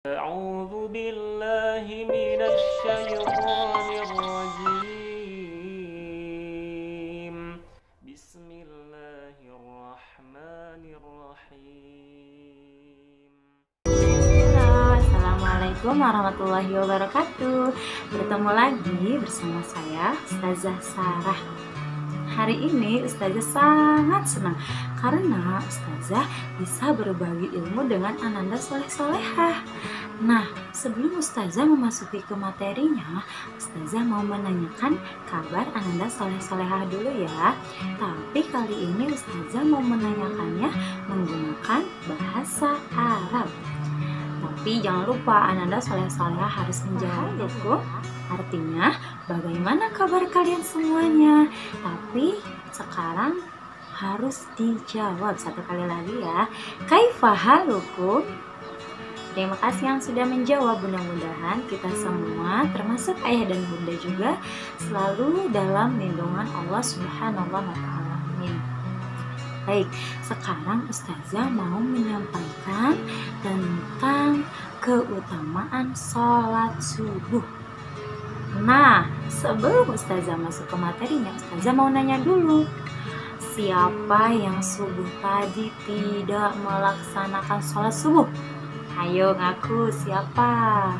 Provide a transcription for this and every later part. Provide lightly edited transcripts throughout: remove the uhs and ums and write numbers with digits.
أعوذ بالله من الشيطان الرجيم بسم الله الرحمن الرحيم. Halo, Assalamualaikum warahmatullahi wabarakatuh. Bertemu lagi bersama saya, Ustazah Sarah. Hari ini Ustazah sangat senang karena Ustazah bisa berbagi ilmu dengan Ananda Soleh-Solehah. Nah, sebelum Ustazah memasuki ke materinya, Ustazah mau menanyakan kabar Ananda Soleh-Solehah dulu ya. Tapi kali ini Ustazah mau menanyakannya menggunakan bahasa Arab. Tapi jangan lupa Ananda Soleh-Solehah harus menjawab itu. Artinya, bagaimana kabar kalian semuanya? Tapi sekarang harus dijawab satu kali lagi ya. Kaifa halukum? Terima kasih yang sudah menjawab. Mudah-mudahan kita semua, termasuk ayah dan bunda juga, selalu dalam lindungan Allah Subhanahu wa Ta'ala. Amin. Baik, sekarang Ustazah mau menyampaikan tentang keutamaan sholat subuh. Nah, sebelum Ustazah masuk ke materinya, Ustazah mau nanya dulu. Siapa yang subuh tadi tidak melaksanakan sholat subuh? Ayo ngaku siapa?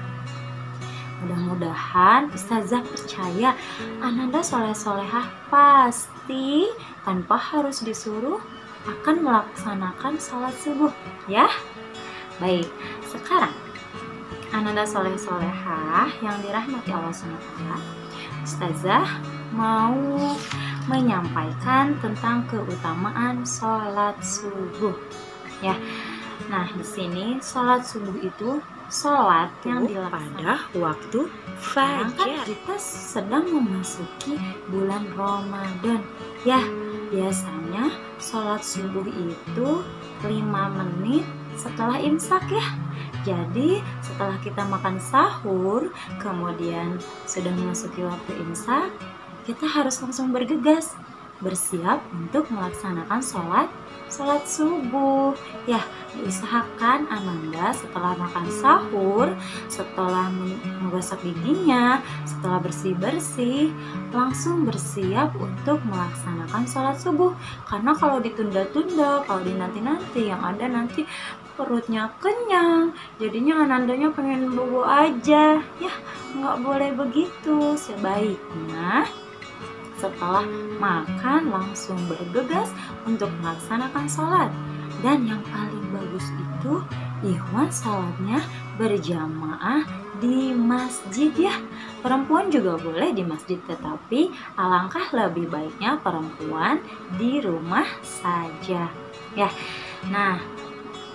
Mudah-mudahan Ustazah percaya Ananda Soleh-Solehah pasti tanpa harus disuruh akan melaksanakan sholat subuh ya. Baik, sekarang Ananda Soleh-Solehah yang dirahmati Allah SWT, Ustazah mau menyampaikan tentang keutamaan sholat subuh ya. Nah, di sini sholat subuh itu sholat yang dilakukan pada waktu fajar. Kita sedang memasuki bulan Ramadan ya. Biasanya sholat subuh itu 5 menit setelah imsak ya. Jadi setelah kita makan sahur, kemudian sudah memasuki waktu imsak, kita harus langsung bergegas bersiap untuk melaksanakan sholat subuh ya. Diusahakan Ananda setelah makan sahur, setelah menggosok giginya, setelah bersih-bersih, langsung bersiap untuk melaksanakan sholat subuh. Karena kalau ditunda-tunda, kalau dinanti-nanti, yang ada nanti perutnya kenyang, jadinya Anandanya pengen bobo aja ya. Nggak boleh begitu. Sebaiknya setelah makan langsung bergegas untuk melaksanakan sholat. Dan yang paling bagus itu ikhwan sholatnya berjamaah di masjid ya. Perempuan juga boleh di masjid, tetapi alangkah lebih baiknya perempuan di rumah saja ya. Nah,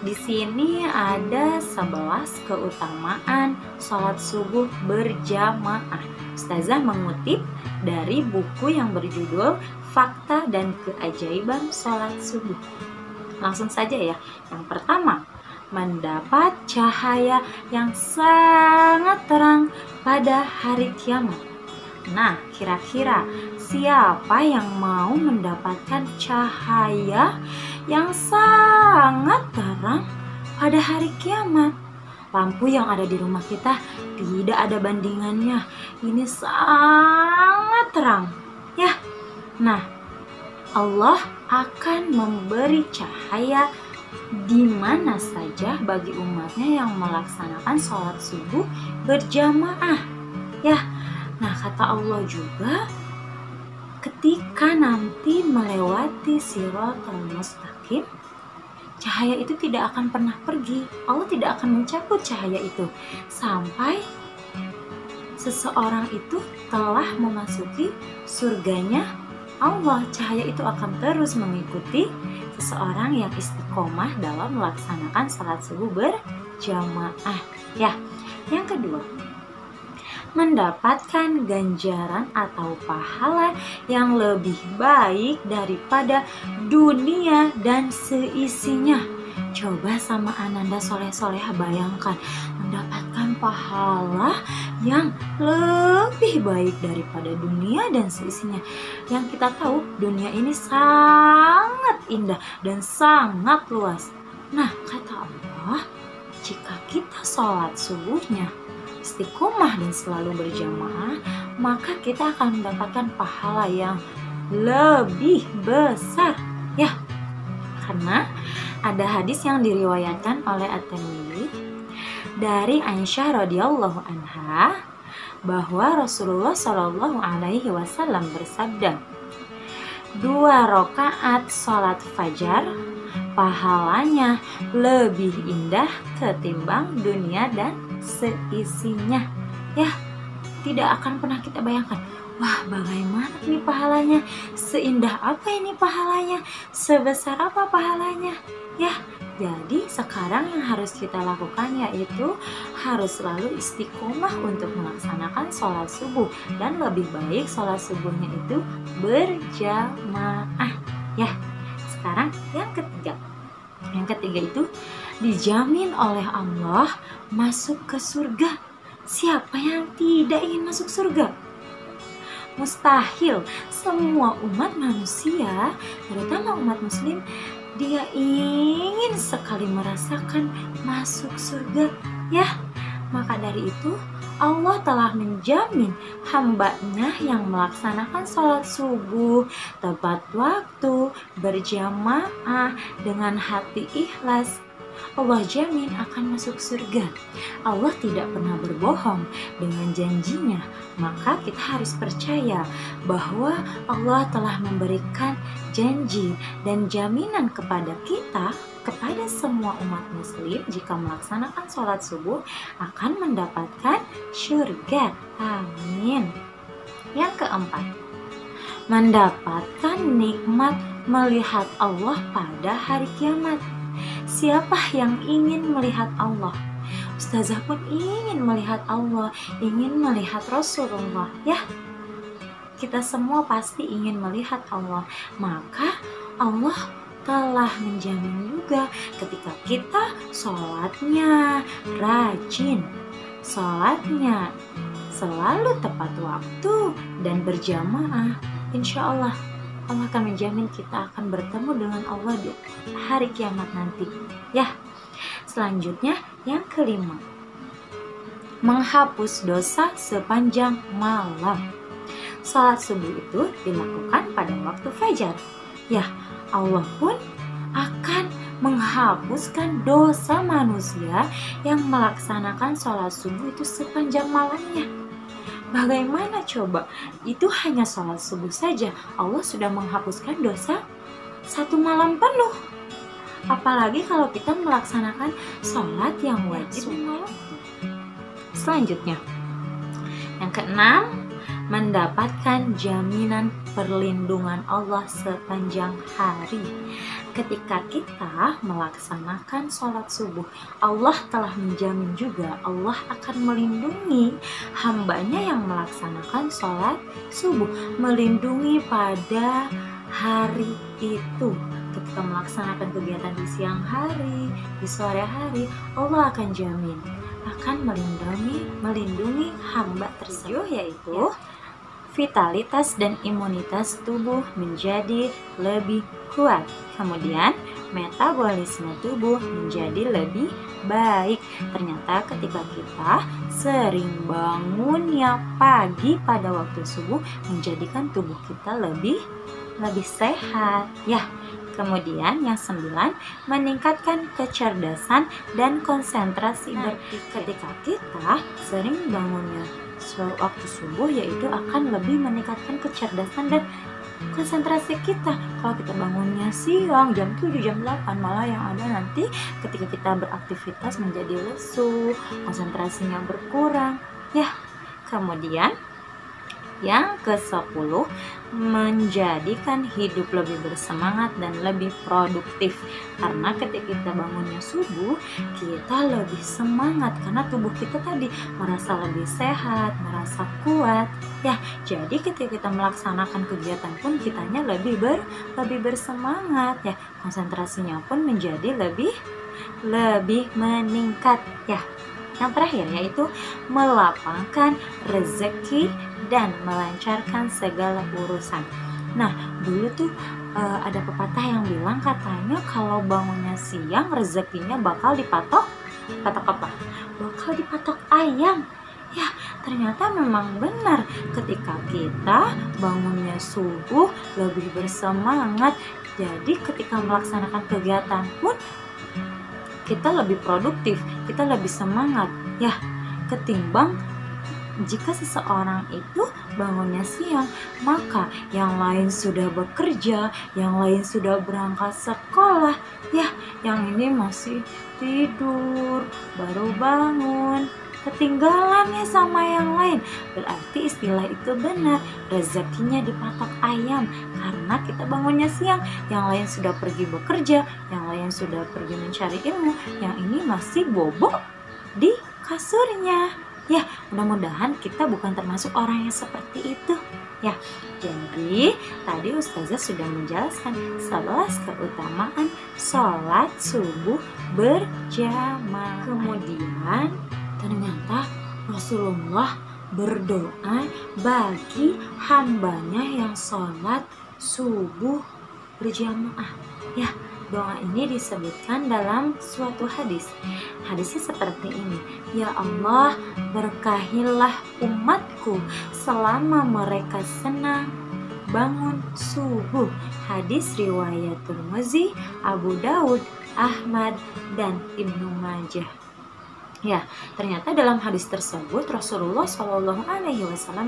di sini ada 11 keutamaan sholat subuh berjamaah. Ustazah mengutip dari buku yang berjudul Fakta dan Keajaiban Sholat Subuh. Langsung saja ya. Yang pertama, mendapat cahaya yang sangat terang pada hari kiamat. Nah, kira-kira siapa yang mau mendapatkan cahaya yang sangat terang pada hari kiamat? Lampu yang ada di rumah kita tidak ada bandingannya. Ini sangat terang ya. Nah, Allah akan memberi cahaya di mana saja bagi umatnya yang melaksanakan sholat subuh berjamaah ya. Nah, kata Allah juga, ketika nanti melewati Shiratal Mustaqim, cahaya itu tidak akan pernah pergi. Allah tidak akan mencabut cahaya itu sampai seseorang itu telah memasuki surganya Allah. Cahaya itu akan terus mengikuti seseorang yang istiqomah dalam melaksanakan salat subuh berjamaah ya. Yang kedua, mendapatkan ganjaran atau pahala yang lebih baik daripada dunia dan seisinya. Coba sama Ananda Soleh-Solehah bayangkan mendapatkan pahala yang lebih baik daripada dunia dan seisinya. Yang kita tahu dunia ini sangat indah dan sangat luas. Nah, kata Allah, jika kita sholat subuhnya istiqomah dan selalu berjamaah, maka kita akan mendapatkan pahala yang lebih besar, ya. Karena ada hadis yang diriwayatkan oleh At-Tirmidzi dari Aisyah radhiyallahu anha bahwa Rasulullah Shallallahu alaihi wasallam bersabda, 2 rakaat sholat fajar pahalanya lebih indah ketimbang dunia dan seisinya. Ya, tidak akan pernah kita bayangkan, wah bagaimana ini pahalanya, seindah apa ini pahalanya, sebesar apa pahalanya. Ya, jadi sekarang yang harus kita lakukan yaitu harus selalu istiqomah untuk melaksanakan sholat subuh, dan lebih baik sholat subuhnya itu berjamaah. Ya, sekarang yang ketiga. Yang ketiga itu dijamin oleh Allah masuk ke surga. Siapa yang tidak ingin masuk surga? Mustahil. Semua umat manusia, terutama umat muslim, dia ingin sekali merasakan masuk surga, ya. Maka dari itu Allah telah menjamin hamba-Nya yang melaksanakan sholat subuh tepat waktu, berjamaah dengan hati ikhlas, Allah jamin akan masuk surga. Allah tidak pernah berbohong dengan janjinya. Maka kita harus percaya bahwa Allah telah memberikan janji dan jaminan kepada kita, kepada semua umat muslim, jika melaksanakan sholat subuh akan mendapatkan surga. Amin. Yang keempat, mendapatkan nikmat melihat Allah pada hari kiamat. Siapa yang ingin melihat Allah? Ustazah pun ingin melihat Allah, ingin melihat Rasulullah, ya. Kita semua pasti ingin melihat Allah. Maka Allah telah menjamin juga ketika kita sholatnya rajin, sholatnya selalu tepat waktu dan berjamaah, insya Allah Allah akan menjamin kita akan bertemu dengan Allah di hari kiamat nanti, ya. Selanjutnya yang kelima, menghapus dosa sepanjang malam. Salat subuh itu dilakukan pada waktu fajar, ya. Allah pun akan menghapuskan dosa manusia yang melaksanakan sholat subuh itu sepanjang malamnya. Bagaimana coba? Itu hanya sholat subuh saja Allah sudah menghapuskan dosa 1 malam penuh. Apalagi kalau kita melaksanakan sholat yang wajib malam. Selanjutnya, yang keenam, mendapatkan jaminan perlindungan Allah sepanjang hari. Ketika kita melaksanakan sholat subuh, Allah telah menjamin juga Allah akan melindungi hambanya yang melaksanakan sholat subuh, melindungi melindungi hari itu. Ketika melaksanakan kegiatan di siang hari, di sore hari, Allah akan jamin akan melindungi hamba tersebut, yaitu vitalitas dan imunitas tubuh menjadi lebih kuat. Kemudian metabolisme tubuh menjadi lebih baik. Ternyata ketika kita sering bangunnya pagi pada waktu subuh, menjadikan tubuh kita lebih sehat, ya. Kemudian yang 9, meningkatkan kecerdasan dan konsentrasi ketika kita sering bangunnya waktu subuh, yaitu akan lebih meningkatkan kecerdasan dan konsentrasi kita. Kalau kita bangunnya siang jam 7, jam 8, malah yang ada nanti ketika kita beraktivitas menjadi lesu, konsentrasinya berkurang, ya. Kemudian yang ke-10, menjadikan hidup lebih bersemangat dan lebih produktif. Karena ketika kita bangunnya subuh, kita lebih semangat karena tubuh kita tadi merasa lebih sehat, merasa kuat, ya. Jadi ketika kita melaksanakan kegiatan pun kitanya lebih bersemangat, ya. Konsentrasinya pun menjadi lebih meningkat, ya. Yang terakhir yaitu melapangkan rezeki dan melancarkan segala urusan. Nah, dulu tuh ada pepatah yang bilang katanya kalau bangunnya siang rezekinya bakal dipatok Patok apa? Bakal dipatok ayam. Ya, ternyata memang benar ketika kita bangunnya subuh lebih bersemangat. Jadi ketika melaksanakan kegiatan pun kita lebih produktif, kita lebih semangat. Ya, ketimbang jika seseorang itu bangunnya siang, maka yang lain sudah bekerja, yang lain sudah berangkat sekolah. Ya, yang ini masih tidur, baru bangun, ketinggalannya sama yang lain. Berarti istilah itu benar, rezekinya dipatok ayam, karena kita bangunnya siang, yang lain sudah pergi bekerja, yang lain sudah pergi mencari ilmu, yang ini masih bobok di kasurnya. Ya, mudah-mudahan kita bukan termasuk orang yang seperti itu. Ya, jadi tadi Ustazah sudah menjelaskan 11 keutamaan sholat subuh berjamaah. Kemudian ternyata Rasulullah berdoa bagi hambanya yang sholat subuh berjamaah. Ya, doa ini disebutkan dalam suatu hadis. Hadisnya seperti ini: ya Allah, berkahilah umatku selama mereka senang bangun subuh. Hadis riwayat Tirmizi, Abu Daud, Ahmad, dan Ibnu Majah. Ya, ternyata dalam hadis tersebut Rasulullah SAW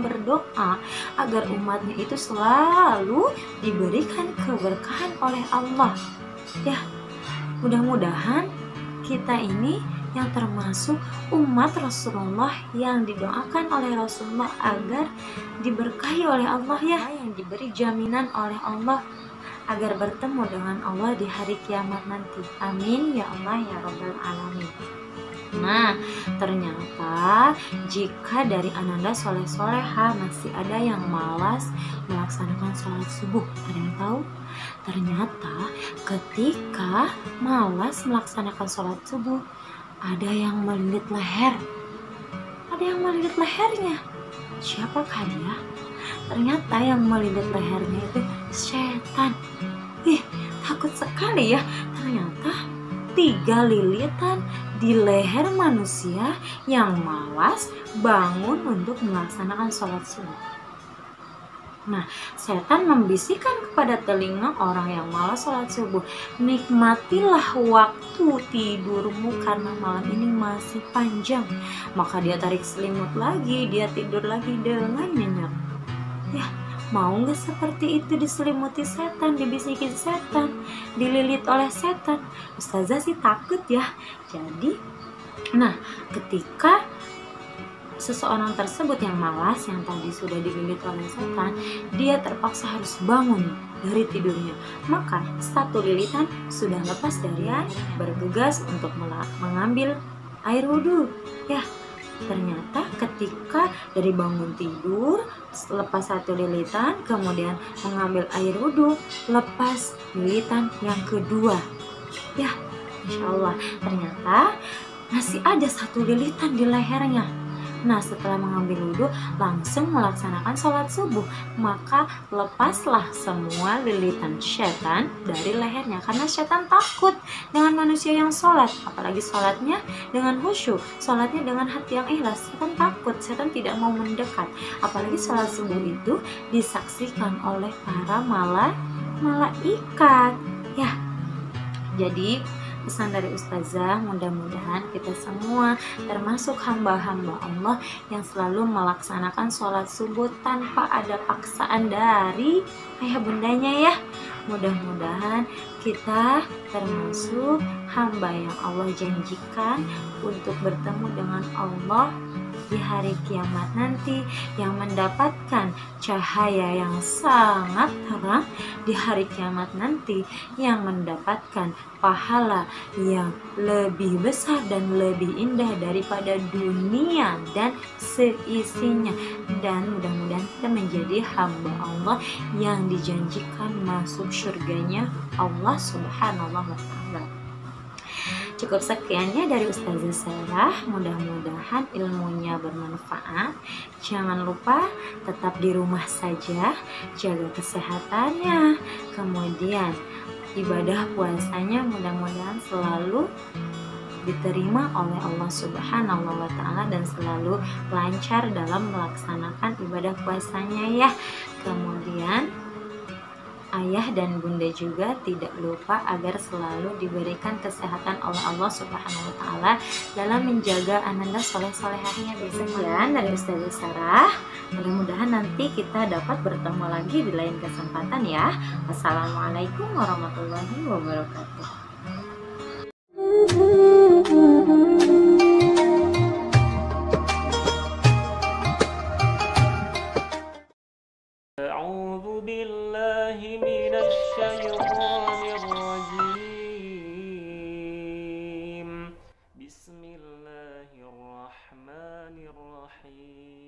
berdoa agar umatnya itu selalu diberikan keberkahan oleh Allah. Ya, mudah-mudahan kita ini yang termasuk umat Rasulullah yang didoakan oleh Rasulullah agar diberkahi oleh Allah, ya, yang diberi jaminan oleh Allah agar bertemu dengan Allah di hari kiamat nanti. Amin ya Allah ya Rabbal Alamin. Nah, ternyata jika dari ananda soleh-soleha masih ada yang malas melaksanakan sholat subuh, ada yang tahu? Ternyata ketika malas melaksanakan sholat subuh, ada yang melilit leher. Ada yang melilit lehernya. Siapakah dia? Ternyata yang melilit lehernya itu setan. Takut sekali ya. Ternyata 3 lilitan di leher manusia yang malas bangun untuk melaksanakan sholat subuh. Nah, setan membisikkan kepada telinga orang yang malas sholat subuh, nikmatilah waktu tidurmu karena malam ini masih panjang. Maka dia tarik selimut lagi, dia tidur lagi dengan nyenyak. Ya, mau gak seperti itu diselimuti setan, dibisikin setan, dililit oleh setan? Ustazah sih takut ya. Jadi, nah ketika seseorang tersebut yang malas, yang tadi sudah dililit oleh setan, dia terpaksa harus bangun dari tidurnya. Maka 1 lilitan sudah lepas dari air, bergegas untuk mengambil air wudhu. Ya, ternyata ketika dari bangun tidur, lepas 1 lilitan, kemudian mengambil air wudhu, lepas lilitan yang kedua. Ya, Insya Allah, ternyata masih ada 1 lilitan di lehernya. Nah, setelah mengambil wudhu, langsung melaksanakan sholat subuh. Maka lepaslah semua lilitan setan dari lehernya. Karena setan takut dengan manusia yang sholat. Apalagi sholatnya dengan khusyuk, sholatnya dengan hati yang ikhlas. Setan takut, setan tidak mau mendekat. Apalagi sholat subuh itu disaksikan oleh para malaikat. Ya, jadi pesan dari Ustazah, mudah-mudahan kita semua termasuk hamba-hamba Allah yang selalu melaksanakan sholat subuh tanpa ada paksaan dari ayah bundanya ya. Mudah-mudahan kita termasuk hamba yang Allah janjikan untuk bertemu dengan Allah di hari kiamat nanti, yang mendapatkan cahaya yang sangat terang di hari kiamat nanti, yang mendapatkan pahala yang lebih besar dan lebih indah daripada dunia dan seisinya. Dan mudah-mudahan kita menjadi hamba Allah yang dijanjikan masuk surganya Allah Subhanahu wa Ta'ala. Cukup sekiannya dari Ustazah Sarah, mudah-mudahan ilmunya bermanfaat. Jangan lupa tetap di rumah saja, jaga kesehatannya, kemudian ibadah puasanya mudah-mudahan selalu diterima oleh Allah Subhanahu wa Ta'ala dan selalu lancar dalam melaksanakan ibadah puasanya ya. Kemudian ayah dan bunda juga tidak lupa agar selalu diberikan kesehatan oleh Allah Subhanahu wa Ta'ala dalam menjaga ananda soleh-solehahnya. Sekian dari Ustazah Sarah. Mudah-mudahan nanti kita dapat bertemu lagi di lain kesempatan ya. Wassalamualaikum warahmatullahi wabarakatuh. أعوذ بالله من الشيطان الرجيم بسم الله الرحمن الرحيم